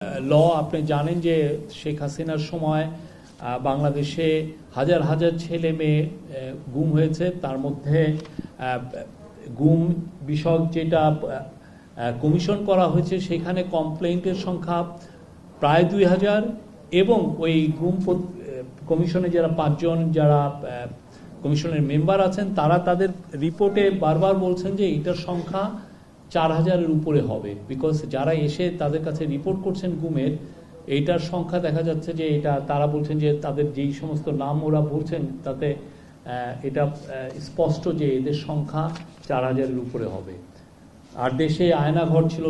ল আপনি জানেন যে শেখ হাসিনার সময় বাংলাদেশে হাজার হাজার ছেলে মেয়ে গুম হয়েছে। তার মধ্যে গুম বিষয়ক যেটা কমিশন করা হয়েছে সেখানে কমপ্লেইন্টের সংখ্যা প্রায় 2000 এবং ওই গুম কমিশনে যারা 5 জন যারা কমিশনের মেম্বার আছেন তারা তাদের রিপোর্টে বারবার বলছেন যে এটার সংখ্যা 4000-এর উপরে হবে, বিকজ যারা এসে তাদের কাছে রিপোর্ট করছেন গুমের এইটার সংখ্যা দেখা যাচ্ছে যে এটা তারা বলছেন যে তাদের যেই সমস্ত নাম ওরা বলছেন তাতে এটা স্পষ্ট যে এদের সংখ্যা 4000-এর উপরে হবে। আর দেশে আয়নাঘর ছিল,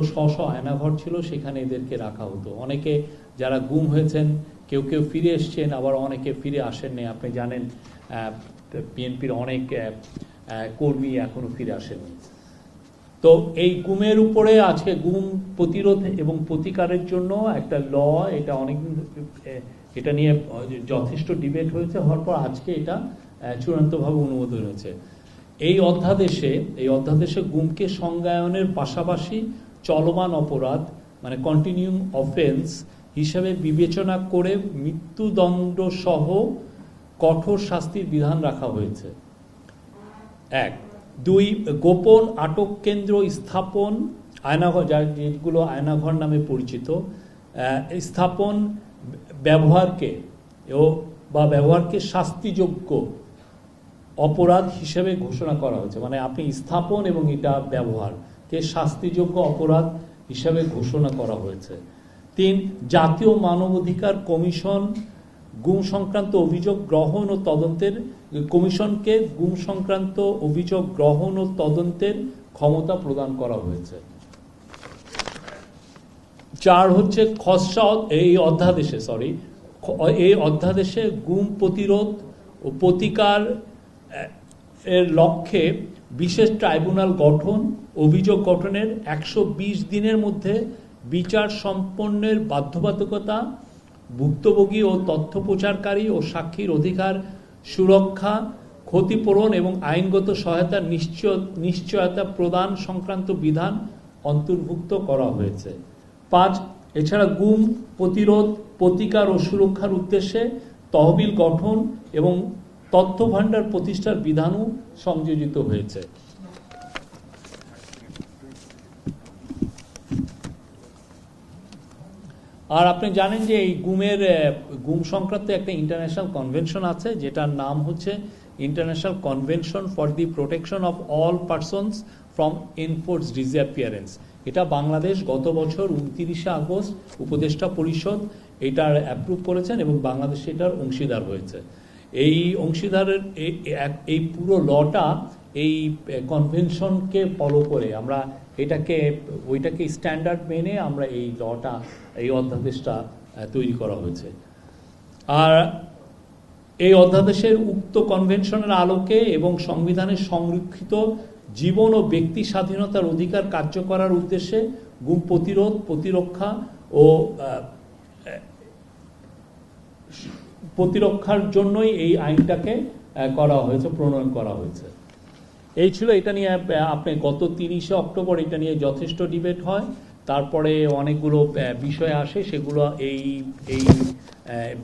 আয়নাঘর ছিল, সেখানে এদেরকে রাখা হতো। অনেকে যারা গুম হয়েছেন কেউ কেউ ফিরে এসছেন, আবার অনেকে ফিরে আসেননি। আপনি জানেন বিএনপির অনেক কর্মী এখনো ফিরে আসেননি। তো এই গুমের উপরে আজকে গুম প্রতিরোধ এবং প্রতিকারের জন্য একটা ল, এটা অনেকদিন এটা নিয়ে যথেষ্ট ডিবেট হয়েছে, হওয়ার পর আজকে এটা চূড়ান্তভাবে অনুমোদন হয়েছে। এই অধ্যাদেশে গুমকে সংজ্ঞায়নের পাশাপাশি চলমান অপরাধ মানে কন্টিনিউইং অফেন্স হিসাবে বিবেচনা করে মৃত্যুদণ্ড সহ কঠোর শাস্তির বিধান রাখা হয়েছে। 1, 2 গোপন আটক কেন্দ্র স্থাপন, আয়নাঘর যেগুলো আয়নাঘর নামে পরিচিত, স্থাপন ব্যবহারকে বা ব্যবহারকে শাস্তিযোগ্য অপরাধ হিসেবে ঘোষণা করা হয়েছে। মানে আপনি স্থাপন এবং এটা ব্যবহারকে শাস্তিযোগ্য অপরাধ হিসাবে ঘোষণা করা হয়েছে। 3 জাতীয় মানবাধিকার কমিশন গুম সংক্রান্ত অভিযোগ গ্রহণ ও তদন্তের কমিশনকে গুম সংক্রান্ত অভিযোগ গ্রহণ ও তদন্তের ক্ষমতা প্রদান করা হয়েছে। 4 হচ্ছে খসড়া এই অধ্যাদেশে গুম প্রতিরোধ ও প্রতিকার এর লক্ষ্যে বিশেষ ট্রাইব্যুনাল গঠন, অভিযোগ গঠনের 120 দিনের মধ্যে বিচার সম্পন্নের বাধ্যবাধকতা, ভুক্তভোগী ও তথ্য প্রচারকারী ও সাক্ষীর অধিকার সুরক্ষা, ক্ষতিপূরণ এবং আইনগত সহায়তার নিশ্চয়তা প্রদান সংক্রান্ত বিধান অন্তর্ভুক্ত করা হয়েছে। 5 এছাড়া গুম প্রতিরোধ, প্রতিকার ও সুরক্ষার উদ্দেশ্যে তহবিল গঠন এবং তথ্য ভাণ্ডার প্রতিষ্ঠার বিধানও সংযোজিত হয়েছে। আর আপনি জানেন যে এই গুম সংক্রান্ত একটা ইন্টারন্যাশনাল কনভেনশন আছে, যেটার নাম হচ্ছে international convention for the protection of all persons from enforced disappearance. এটা বাংলাদেশ গত বছর 29শে আগস্ট উপদেষ্টা পরিষদ এটার অ্যাপ্রুভ করেছেন এবং বাংলাদেশ এটার অংশীদার হয়েছে। এই অংশীদারের এই পুরো লটা এই কনভেনশনকে ফলো করে আমরা ওইটাকে স্ট্যান্ডার্ড মেনে আমরা এই লটা, এই অধ্যাদেশটা তৈরি করা হয়েছে। আর এই অধ্যাদেশের উক্ত কনভেনশনের আলোকে এবং সংবিধানের সংরক্ষিত জীবন ও ব্যক্তি স্বাধীনতার অধিকার কার্য করার উদ্দেশ্যে গুম প্রতিরোধ, প্রতিরক্ষা ও প্রতিরক্ষার জন্যই এই আইনটাকে করা হয়েছে, প্রণয়ন করা হয়েছে। এই ছিল এটা নিয়ে আপনি গত 30শে অক্টোবর এটা নিয়ে যথেষ্ট ডিবেট হয়। তারপরে অনেকগুলো বিষয় আসে, সেগুলো এই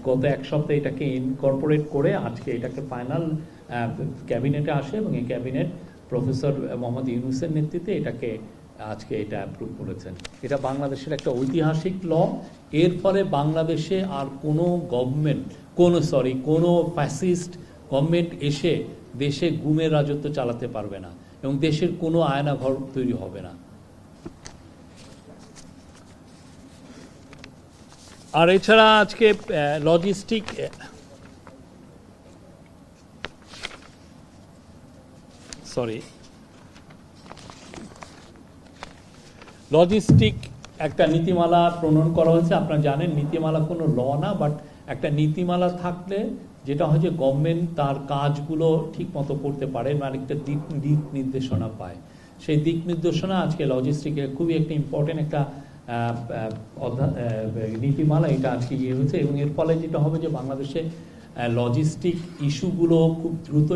গত এক সপ্তাহে এটাকে ইনকর্পোরেট করে আজকে এটাকে ফাইনাল ক্যাবিনেটে আসে এবং এই ক্যাবিনেট প্রফেসর মোহাম্মদ ইউনূসের নেতৃত্বে এটাকে আজকে এটা অ্যাপ্রুভ করেছেন। এটা বাংলাদেশের একটা ঐতিহাসিক ল। এর ফলে বাংলাদেশে আর কোনো ফ্যাসিস্ট গভর্নমেন্ট এসে দেশে গুমের রাজত্ব চালাতে পারবে না এবং দেশের কোনো আয়নাঘর তৈরি হবে না। আর এছাড়া আজকে লজিস্টিক একটা নীতিমালা প্রণয়ন করা হয়েছে। আপনারা জানেন নীতিমালা কোনো ল না, বাট একটা নীতিমালা থাকলে যেটা হয় যে গভর্নমেন্ট তার কাজগুলো ঠিক মতো করতে পারে, মানে একটা দিক নির্দেশনা পায়। সেই দিক নির্দেশনা আজকে লজিস্টিকে খুবই একটা ইম্পর্টেন্ট একটা নীতিমালা এটা আজকে হয়েছে এবং এর ফলে যেটা হবে যে বাংলাদেশে লজিস্টিক ইস্যুগুলো খুব দ্রুত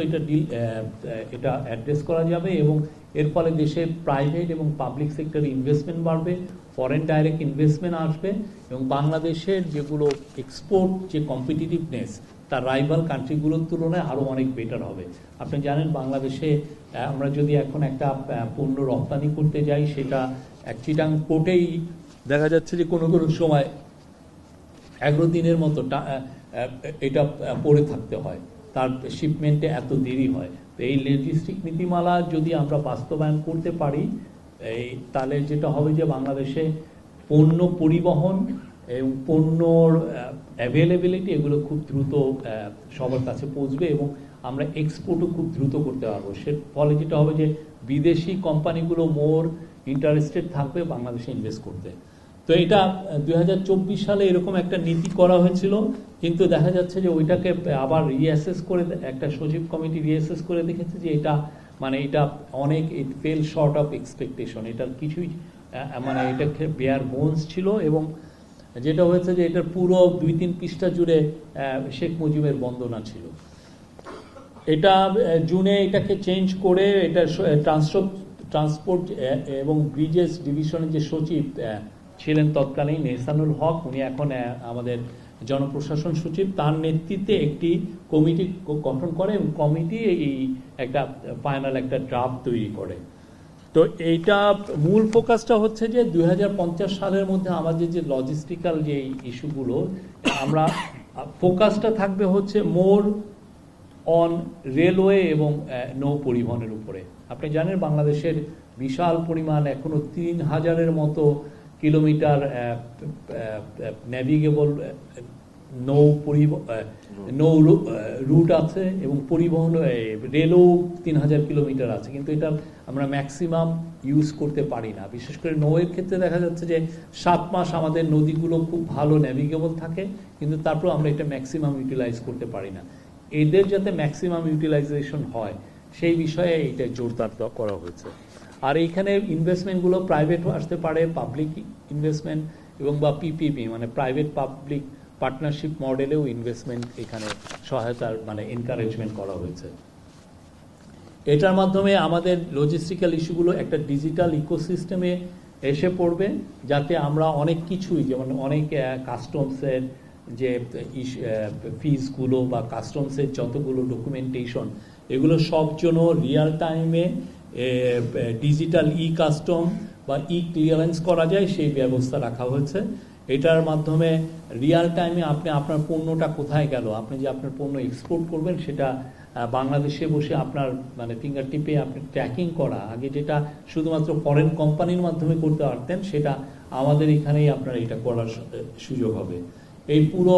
এটা অ্যাড্রেস করা যাবে এবং এর ফলে দেশে প্রাইভেট এবং পাবলিক সেক্টরে ইনভেস্টমেন্ট বাড়বে, ফরেন ডাইরেক্ট ইনভেস্টমেন্ট আসবে এবং বাংলাদেশের যেগুলো এক্সপোর্ট যে কম্পিটিটিভনেস তার রাইভাল কান্ট্রিগুলোর তুলনায় আরও অনেক বেটার হবে। আপনি জানেন বাংলাদেশে আমরা যদি এখন একটা পণ্য রপ্তানি করতে যাই, সেটা এক চিটাং পোর্টেই দেখা যাচ্ছে যে কোনো কোনো সময় 11 দিনের মতো এটা পড়ে থাকতে হয়, তার শিপমেন্টে এত দেরি হয়। তো এই লজিস্টিক নীতিমালা যদি আমরা বাস্তবায়ন করতে পারি, তাহলে যেটা হবে যে বাংলাদেশে পণ্য পরিবহন এবং পণ্যর অ্যাভেলেবিলিটি এগুলো খুব দ্রুত সবার কাছে পৌঁছবে এবং আমরা এক্সপোর্টও খুব দ্রুত করতে পারবো। সে ফলে যেটা হবে যে বিদেশি কোম্পানিগুলো মোর ইন্টারেস্টেড থাকবে বাংলাদেশে ইনভেস্ট করতে। তো এটা 2024 সালে এরকম একটা নীতি করা হয়েছিল, কিন্তু দেখা যাচ্ছে যে ওইটাকে আবার রিঅ্যাসেস করে একটা সচিব কমিটি রিঅ্যাসেস করে দেখেছে যে এটা এটা অনেক ইট ফেল শর্ট অফ এক্সপেকটেশন, এটার কিছুই এটা বেয়ার বোনস ছিল এবং যেটা হয়েছে যে এটার পুরো 2-3 পৃষ্ঠা জুড়ে শেখ মুজিবের বন্দনা ছিল। এটা জুনে এটাকে চেঞ্জ করে এটা ট্রান্সপোর্ট এবং ব্রিজেস ডিভিশনের যে সচিব ছিলেন তৎকালীন এহসানুল হক, উনি এখন আমাদের জনপ্রশাসন সচিব, তার নেতৃত্বে একটি কমিটি গঠন করে এবং কমিটি এই একটা ফাইনাল একটা ড্রাফট তৈরি করে। তো এইটা মূল ফোকাসটা হচ্ছে যে 2050 সালের মধ্যে আমাদের যে লজিস্টিক্যাল যে ইস্যুগুলো, আমরা ফোকাসটা থাকবে হচ্ছে মোর অন রেলওয়ে এবং নৌ পরিবহনের উপরে। আপনি জানেন বাংলাদেশের বিশাল পরিমাণ এখনো 3000-এর মতো কিলোমিটার ন্যাভিগেবল নৌ রুট আছে এবং পরিবহন রেলও 3000 কিলোমিটার আছে, কিন্তু এটা আমরা ম্যাক্সিমাম ইউজ করতে পারি না। বিশেষ করে নৌয়ের ক্ষেত্রে দেখা যাচ্ছে যে 7 মাস আমাদের নদীগুলো খুব ভালো ন্যাভিগেবল থাকে, কিন্তু তারপর আমরা এটা ম্যাক্সিমাম ইউটিলাইজ করতে পারি না। এদের যাতে ম্যাক্সিমাম ইউটিলাইজেশন হয় সেই বিষয়ে এইটা জোরদার করা হয়েছে। আর এইখানে ইনভেস্টমেন্টগুলো প্রাইভেটও আসতে পারে, পাবলিক ইনভেস্টমেন্ট এবং বা পিপিপি প্রাইভেট পাবলিক পার্টনারশিপ মডেলেও ইনভেস্টমেন্ট এখানে সহায়তার এনকারেজমেন্ট করা হয়েছে। এটার মাধ্যমে আমাদের লজিস্টিক্যাল ইস্যুগুলো একটা ডিজিটাল ইকোসিস্টেমে এসে পড়বে, যাতে আমরা অনেক কিছুই যেমন অনেক কাস্টমসের যে ফিজগুলো বা কাস্টমসের যতগুলো ডকুমেন্টেশন এগুলো সব জন্য রিয়াল টাইমে ডিজিটাল কাস্টম বা ক্লিয়ারেন্স করা যায় সেই ব্যবস্থা রাখা হয়েছে। এটার মাধ্যমে রিয়াল টাইমে আপনি আপনার পণ্যটা কোথায় গেল, আপনি যে আপনার পণ্য এক্সপোর্ট করবেন সেটা বাংলাদেশে বসে আপনার ফিঙ্গার টিপে আপনি ট্র্যাকিং করা, আগে যেটা শুধুমাত্র ফরেন কোম্পানির মাধ্যমে করতে পারতেন সেটা আমাদের এখানেই আপনার এটা করার সুযোগ হবে। এই পুরো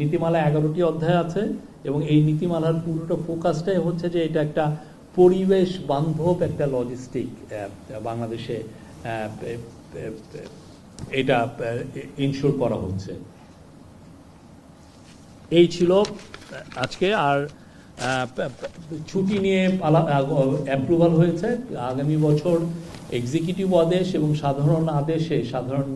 নীতিমালা 11টি অধ্যায় আছে এবং এই নীতিমালার পুরোটা ফোকাসটাই হচ্ছে যে এটা একটা পরিবেশ বান্ধব একটা লজিস্টিক বাংলাদেশে এটা ইনশোর করা হচ্ছে। এই ছিল আজকে। আর ছুটি নিয়ে অ্যাপ্রুভাল হয়েছে। আগামী বছর এক্সিকিউটিভ আদেশ এবং সাধারণ আদেশে, সাধারণ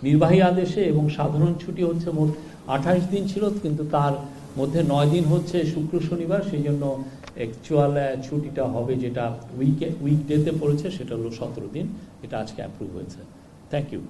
নির্বাহী আদেশে এবং সাধারণ ছুটি হচ্ছে মোট 28 দিন ছিল, কিন্তু তার মধ্যে 9 দিন হচ্ছে শুক্র শনিবার, সেই জন্য অ্যাকচুয়াল ছুটিটা হবে যেটা উইকডেতে পড়েছে সেটা হলো 17 দিন। এটা আজকে অ্যাপ্রুভ হয়েছে। Thank you.